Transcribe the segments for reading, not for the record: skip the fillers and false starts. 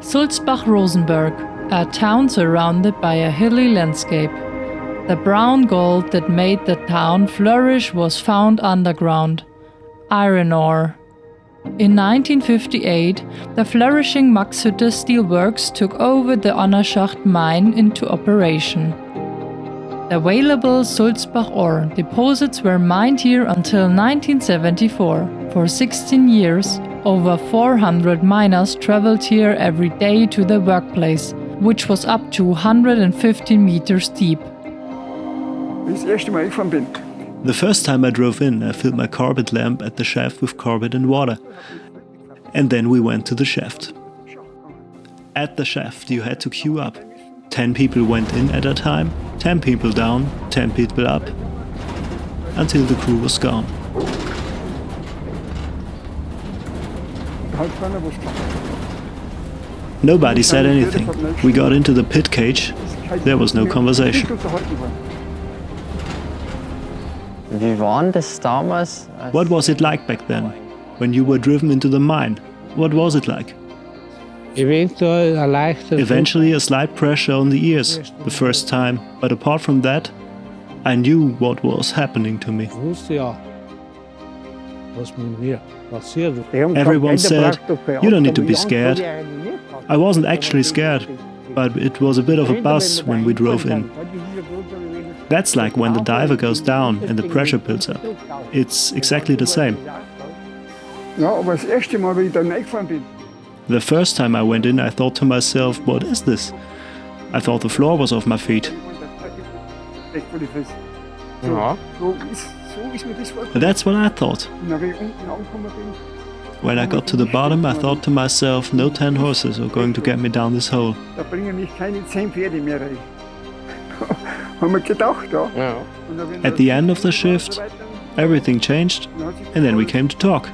Sulzbach-Rosenberg, a town surrounded by a hilly landscape. The brown gold that made the town flourish was found underground, iron ore. In 1958, the flourishing Maxhütte steelworks took over the Onnerschacht mine into operation. The available Sulzbach ore deposits were mined here until 1974. For 16 years, over 400 miners traveled here every day to the workplace, which was up to 150 meters deep. The first time I drove in, I filled my carbide lamp at the shaft with carbide and water. And then we went to the shaft. At the shaft, you had to queue up. 10 people went in at a time, 10 people down, 10 people up, until the crew was gone. Nobody said anything. We got into the pit cage. There was no conversation. What was it like back then, when you were driven into the mine? What was it like? Eventually a slight pressure on the ears, the first time, but apart from that, I knew what was happening to me. Everyone said, "You don't need to be scared." I wasn't actually scared, but it was a bit of a buzz when we drove in. That's like when the diver goes down and the pressure builds up. It's exactly the same. The first time I went in, I thought to myself, what is this? I thought the floor was off my feet. That's what I thought. When I got to the bottom, I thought to myself, no 10 horses are going to get me down this hole. At the end of the shift, everything changed, and then we came to talk.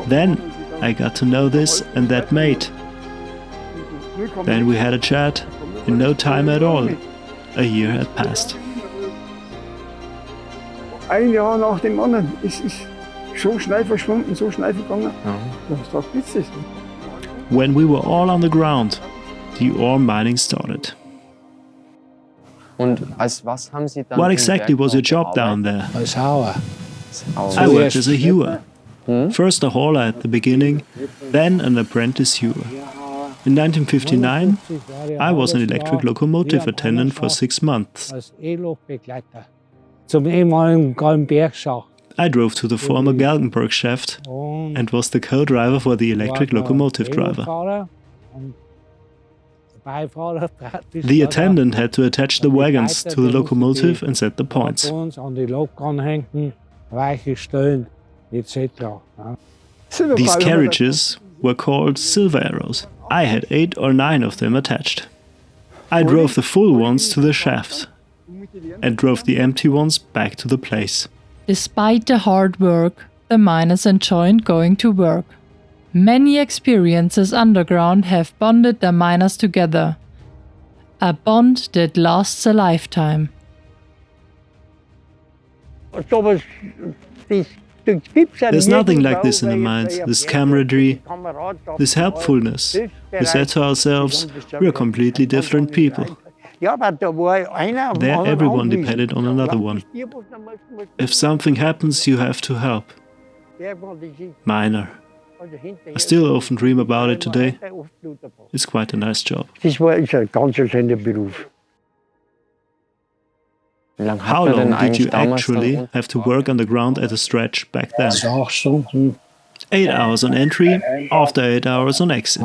Then I got to know this and that mate. Then we had a chat. In no time at all, a year had passed. Ein Jahr nach dem anderen. Es ist so schnell verschwunden, so schnell vergangen. Das war witzig. When we were all on the ground, the ore mining started. What exactly was your job down there? I worked as a hewer. First a hauler at the beginning, then an apprentice hewer. In 1959, I was an electric locomotive attendant for 6 months. I drove to the former Galgenberg shaft and was the co-driver for the electric locomotive driver. The attendant had to attach the wagons to the locomotive and set the points. These carriages were called silver arrows. I had 8 or 9 of them attached. I drove the full ones to the shaft and drove the empty ones back to the place. Despite the hard work, the miners enjoyed going to work. Many experiences underground have bonded the miners together. A bond that lasts a lifetime. There's nothing like this in the mines, this camaraderie, this helpfulness. We said to ourselves, we're completely different people. There everyone depended on another one. If something happens, you have to help. Miner. I still often dream about it today. It's quite a nice job. How long did you actually have to work on the ground at a stretch back then? 8 hours on entry, after 8 hours on exit.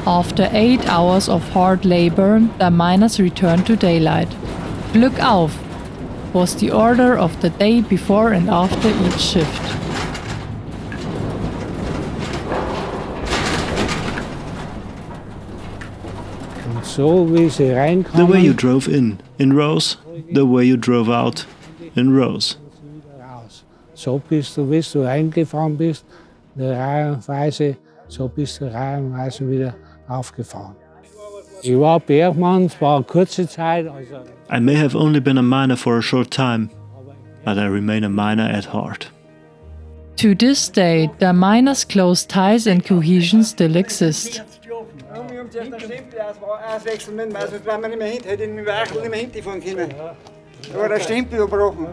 After 8 hours of hard labor, the miners returned to daylight. Glück auf was the order of the day before and after each shift. The way you drove in rows, the way you drove out, in rows. So bist du, bis du reingefahren bist, eine Reihenweise, so bist du reihenweise wieder aufgefahren. Ich war Bergmann, es war eine kurze Zeit. Also, I may have only been a miner for a short time, but I remain a miner at heart. To this day, the miners' close ties and cohesion still exist. Ja, wir haben zuerst einen Stempel auswechseln müssen, also wenn wir nicht mehr hinten, hätte ich mit dem Werkel nicht mehr hinten fahren können. Da war der Stempel gebrochen.